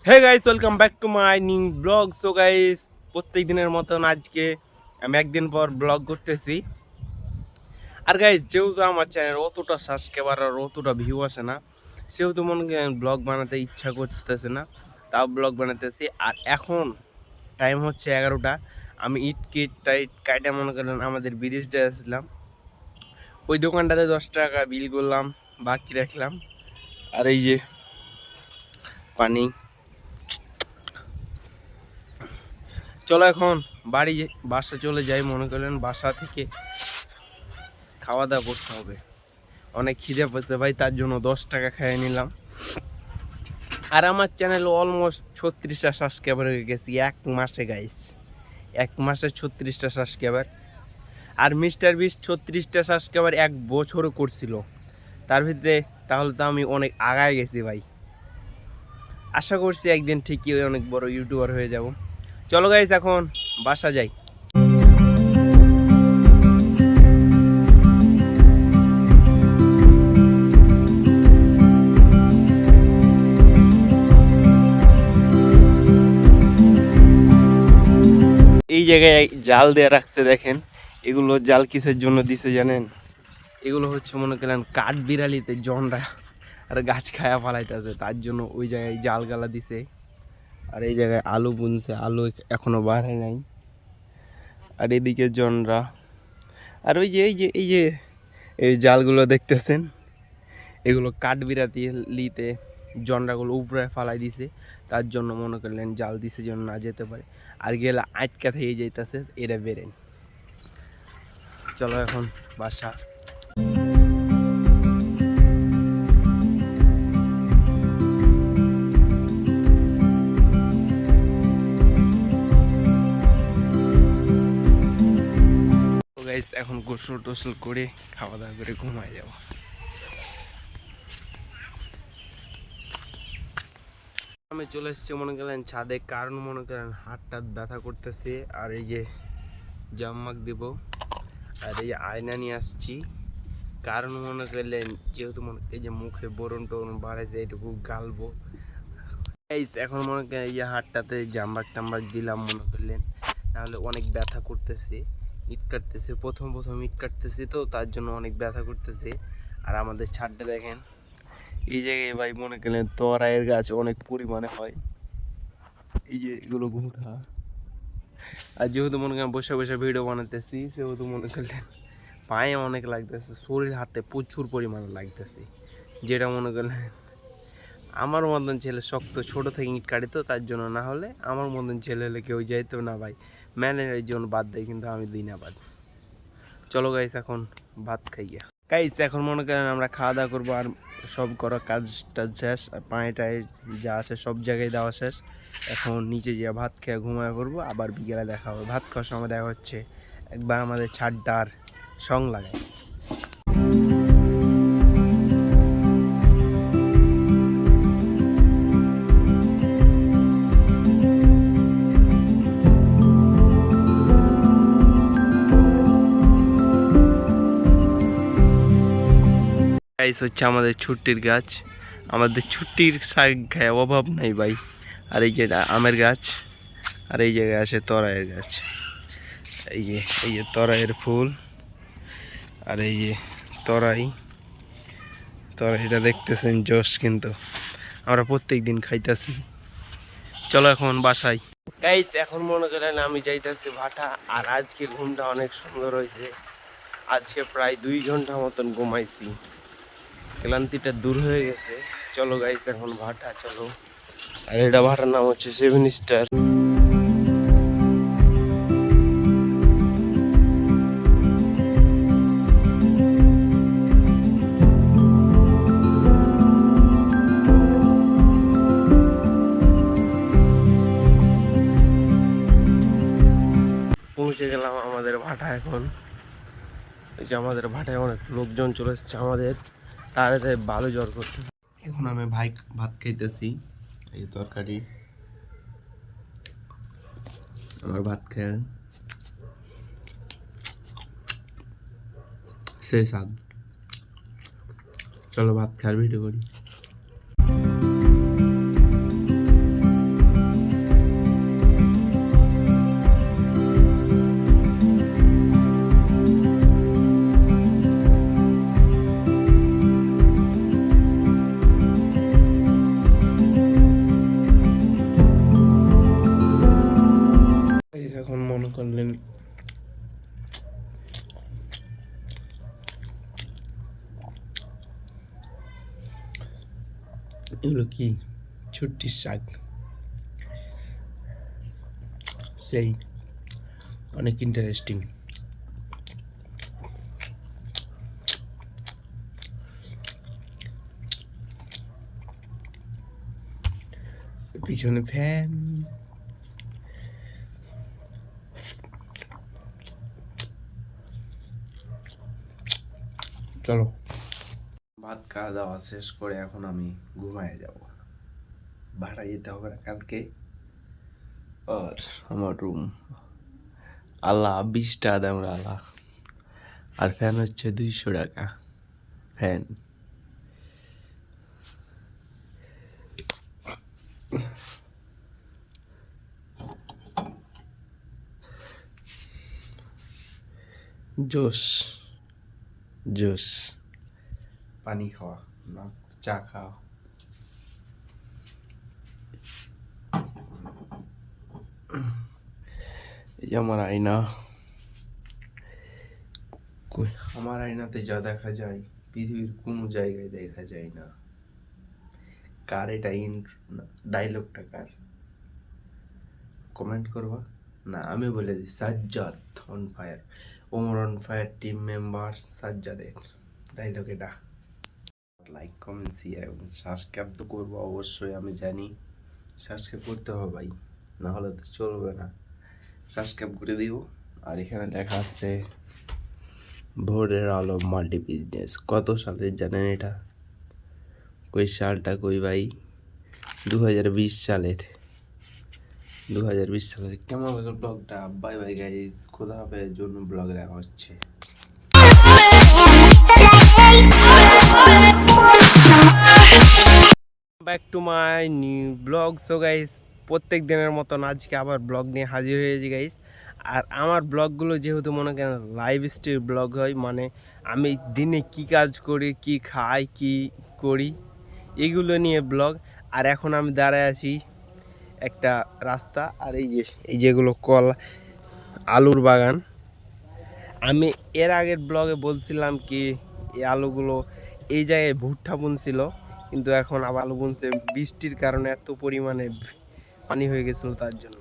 Hey guys, welcome back to my new blog. So guys, প্রত্যেক দিনের মতন আজকে আমি একদিন পর ব্লগ করতেছি। আর গাইস, যেহেতু আমার চ্যানেল অতটা সাবস্ক্রাইবার আর অতটা ভিউ আসে না, সেহেতু মনে করেন ব্লগ বানাতে ইচ্ছা করতেছে না, তাও ব্লগ বানাতেছি। আর এখন টাইম হচ্ছে 11টা। আমি ইট কিট টাইট কাইটা মনে করেন আমাদের ব্রিজটা আসলাম, ওই দোকানটাতে 10 টাকা বিল করলাম, বাকি রাখলাম। আর এই যে পানি, চলো এখন বাসা চলে যাই। মনে করলেন বাসা থেকে খাওয়া দাওয়া করতে হবে, অনেক খিদে পেয়েছে ভাই, তার জন্য 10 টাকা খাইয়ে নিলাম। আর আমার চ্যানেল অলমোস্ট 36টা সাবস্ক্রাইবার হয়ে গেছি এক মাসে গাইস, এক মাসে 36টা সাবস্ক্রাইবার। আর মিস্টার বিস্ট 36টা সাবস্ক্রাইবার এক বছরও করছিল তার ভিতরে, তাহলে তো আমি অনেক আগায় গেছি ভাই। আশা করছি একদিন ঠিকই অনেক বড় ইউটিউবার হয়ে যাব। চলো গাইস এখন বাসা যাই। এই জায়গায় জাল দিয়ে রাখছে দেখেন, এগুলো জাল কিসের জন্য দিছে জানেন? এগুলো হচ্ছে মনে করেন কাঠ বিড়ালিতে জনরা আর গাছ খায়া ফালাইতেছে, তার জন্য ওই জায়গায় জাল গালা দিছে। আর এই জায়গায় আলু বুনছে, আলু এখনো বাড়ে নাই। আর এদিকে জনরা, আর ওই যে এই জালগুলো দেখতেছেন, এগুলো কাঠ বিড়ালিতে জনরাগুলো উপরে ফালাই দিছে, তার জন্য মনে করলেন জাল দিছে যেন না যেতে পারে। আর গেলে আটকা থেকে যাইতেছে, এটা বেরেন। চলো এখন বাসা। গাইস এখন গোসল টোসল করে খাওয়া দাওয়া করে ঘুমায় যাব। আমি চলে এসেছি মনে করেন ছাদে, কারণ মনে করেন হাতটা ব্যথা করতেছে। আর এই যে জাম্মাক দিব, আর এই যে আয়না নিয়ে আসছি, কারণ মনে করলেন যেহেতু এই যে মুখে বরণ টরণ বাড়াইছে, এটুকু গালবো। এখন মনে করেন এই যে হাতটাতে জাম্বাক টাম্বাক দিলাম মনে করলেন, নাহলে অনেক ব্যথা করতেছে। ইট কাটতেছে, প্রথম ইট কাটতেছে, তো তার জন্য অনেক ব্যথা করতেছে। আর আমাদের ছাদটা দেখেন, এই জায়গায় ভাই মনে করলেন তরাইয়ের গাছ অনেক পরিমাণে হয়, এই যে এগুলো গুঁথা। আর যেহেতু মনে করেন বসে বসে ভিডিও বানাতেছি, সেহেতু মনে করলেন পায়ে অনেক লাগতেছে, শরীর হাতে প্রচুর পরিমাণে লাগতেছে। যেটা মনে করলেন আমার মতন ছেলে শক্ত ছোট থেকে ইট কাটে, তো তার জন্য, না হলে আমার মতন ছেলে হলে কেউ যাইতো না ভাই। ম্যানেজারের জন্য বাদ দেয়, কিন্তু আমি দিই না বাদ। চলো গাইস এখন ভাত খাইয়া। গাইস এখন মনে করেন আমরা খাওয়া দাওয়া করবো, আর সব করা কাজ টাজ শেষ, আর পায়ে টায়ে যা আছে সব জায়গায় দেওয়া শেষ। এখন নিচে গিয়ে ভাত খেয়ে ঘুমায় করবো, আবার বিকেলে দেখা হবে। ভাত খাওয়ার সময় দেখা হচ্ছে, একবার আমাদের ছাদটার সং লাগায়। গাইস হচ্ছে আমাদের ছুটির গাছ, আমাদের ছুটির শাক খায় অভাব নাই ভাই। আর এই যে আমের গাছ, আর এই জায়গায় আছে তরাইয়ের গাছ, এই যে তরাইয়ের ফুল, আর এই যে তরাইটা দেখতেছেন জোশ, কিন্তু আমরা প্রত্যেক দিন খাইতেছি। চলো এখন বাসায়। গাইস এখন মনে করেন আমি যাইতেছি ভাটা। আর আজকে ঘুমটা অনেক সুন্দর হয়েছে, আজকে প্রায় 2 ঘন্টা মতন ঘুমাইছি, ক্লান্তিটা দূর হয়ে গেছে। চলো গাইস এখন ভাটা চলো। আর এটা ভাটার নাম হচ্ছে 7 স্টার। পৌঁছে গেলাম আমাদের ভাটা এখন। এই যে আমাদের ভাটায় অনেক লোকজন চলে এসছে আমাদের, তাড়াতাড়ি ভালো জ্বর করতে। এখন আমি ভাত খাইতেছি, এই তরকারি আমার ভাত খেয়ে সেই স্বাদ। চলো ভাত খাওয়ার ভিডিও করি। এগুলো কি ছুটির শাক, সেই অনেক ইন্টারেস্টিং। পিছনে ফ্যান। চলো, ভাত খাওয়া দাওয়া শেষ করে এখন আমি ঘুমায় যাব, ভাড়া যেতে হবে না কালকে। আর আমার রুম আল্লাহ 20 টাকা দাম আল্লাহ, আর ফ্যান হচ্ছে 200 টাকা ফ্যান। জোস জোস, পানি খাওয়া না চা খাওয়া। এই যে আমার আয়না, আমার আয়নাতে যা দেখা যায় পৃথিবীর কোনো জায়গায় দেখা যায় না। কার এটা ডায়লগটা কার? কমেন্ট করবা না, আমি বলে দিই, Sajjad on fire, Omar on fire team member সাজ্জাদের ডায়লগ এটা। লাইক কমেন্ট শেয়ার এবং সাবস্ক্রাইব তো করবো অবশ্যই, আমি জানি সাবস্ক্রাইব করতে হবে ভাই, না হলে তো চলবে না। সাবস্ক্রাইব করে দিও। আর এখানে লেখা আছে ভোরের আলো মাল্টি বিজনেস। কত সালে জানেন এটা? কই সালটা কই ভাই? 2020 সালের। 2020 সালের। কেমন লাগলো ব্লগটা? বাই বাই গাইস, খোদা হাফেজ, জন্য ব্লগ দেখা হচ্ছে। Back to my new blog. So guys, প্রত্যেক দিনের মতন আজকে আবার ব্লগ নিয়ে হাজির হয়েছি গাইস। আর আমার ব্লগগুলো যেহেতু মনে করেন লাইভ স্টাইল ব্লগ হয়, মানে আমি দিনে কি কাজ করি, কি খাই, কি করি, এগুলো নিয়ে ব্লগ। আর এখন আমি দাঁড়ায় আছি একটা রাস্তা, আর এই যেগুলো আলুর বাগান। আমি এর আগের ব্লগে বলছিলাম কি এই আলুগুলো এই জায়গায় ভুট্টা বুনছিল, কিন্তু এখন আবার আলু বুনছে, বৃষ্টির কারণে এত পরিমাণে পানি হয়ে গেছিলো তার জন্য।